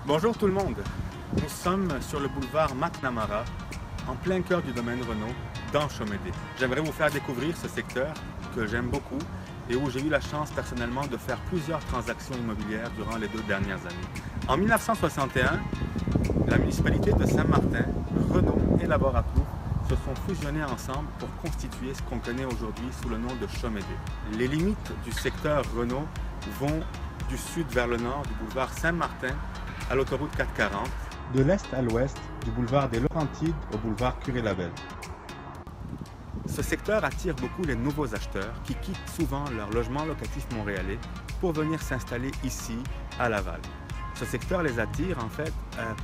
Bonjour tout le monde, nous sommes sur le boulevard McNamara, en plein cœur du domaine Renault, dans Chomédé. J'aimerais vous faire découvrir ce secteur que j'aime beaucoup et où j'ai eu la chance personnellement de faire plusieurs transactions immobilières durant les 2 dernières années. En 1961, la municipalité de Saint-Martin, Renault et Laboratoire se sont fusionnés ensemble pour constituer ce qu'on connaît aujourd'hui sous le nom de Chomédé. Les limites du secteur Renault vont du sud vers le nord, du boulevard Saint-Martin à l'autoroute 440, de l'est à l'ouest, du boulevard des Laurentides au boulevard Curé-Labelle. Ce secteur attire beaucoup les nouveaux acheteurs qui quittent souvent leur logement locatif montréalais pour venir s'installer ici, à Laval. Ce secteur les attire en fait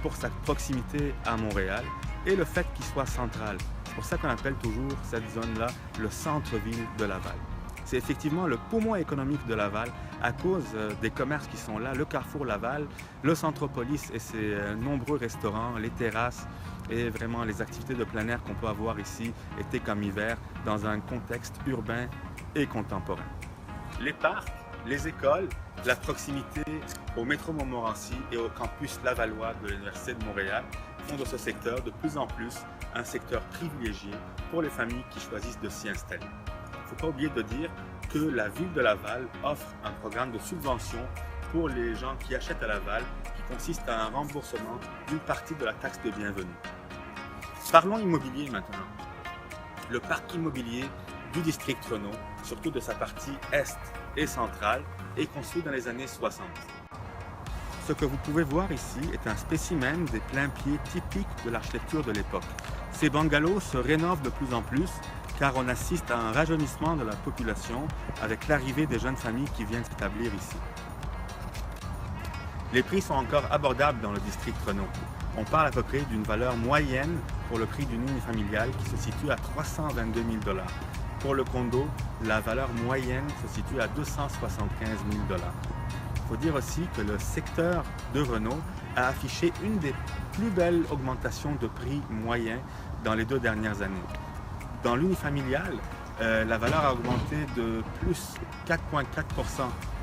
pour sa proximité à Montréal et le fait qu'il soit central. C'est pour ça qu'on appelle toujours cette zone-là le centre-ville de Laval. C'est effectivement le poumon économique de Laval à cause des commerces qui sont là, le Carrefour Laval, le Centropolis et ses nombreux restaurants, les terrasses et vraiment les activités de plein air qu'on peut avoir ici, été comme hiver, dans un contexte urbain et contemporain. Les parcs, les écoles, la proximité au métro Montmorency et au campus lavallois de l'Université de Montréal font de ce secteur de plus en plus un secteur privilégié pour les familles qui choisissent de s'y installer. Il ne faut pas oublier de dire que la ville de Laval offre un programme de subvention pour les gens qui achètent à Laval qui consiste à un remboursement d'une partie de la taxe de bienvenue. Parlons immobilier maintenant. Le parc immobilier du district Renault, surtout de sa partie est et centrale, est construit dans les années 60. Ce que vous pouvez voir ici est un spécimen des plains-pieds typiques de l'architecture de l'époque. Ces bungalows se rénovent de plus en plus car on assiste à un rajeunissement de la population avec l'arrivée des jeunes familles qui viennent s'établir ici. Les prix sont encore abordables dans le district Renault. On parle à peu près d'une valeur moyenne pour le prix d'une unifamiliale qui se situe à 322 000 $. Pour le condo, la valeur moyenne se situe à 275 000 $. Il faut dire aussi que le secteur de Renault a affiché une des plus belles augmentations de prix moyens dans les 2 dernières années. Dans l'unifamilial, la valeur a augmenté de plus 4,4%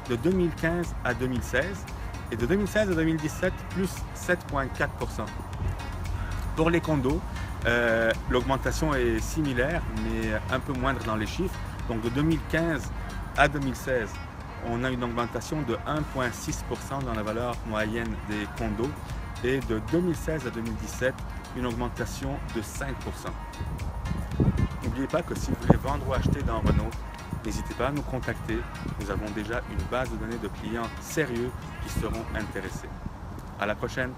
de 2015 à 2016 et de 2016 à 2017 plus 7,4%. Pour les condos, l'augmentation est similaire mais un peu moindre dans les chiffres. Donc de 2015 à 2016, on a une augmentation de 1,6% dans la valeur moyenne des condos et de 2016 à 2017, une augmentation de 5%. N'oubliez pas que si vous voulez vendre ou acheter dans Renault, n'hésitez pas à nous contacter. Nous avons déjà une base de données de clients sérieux qui seront intéressés. À la prochaine!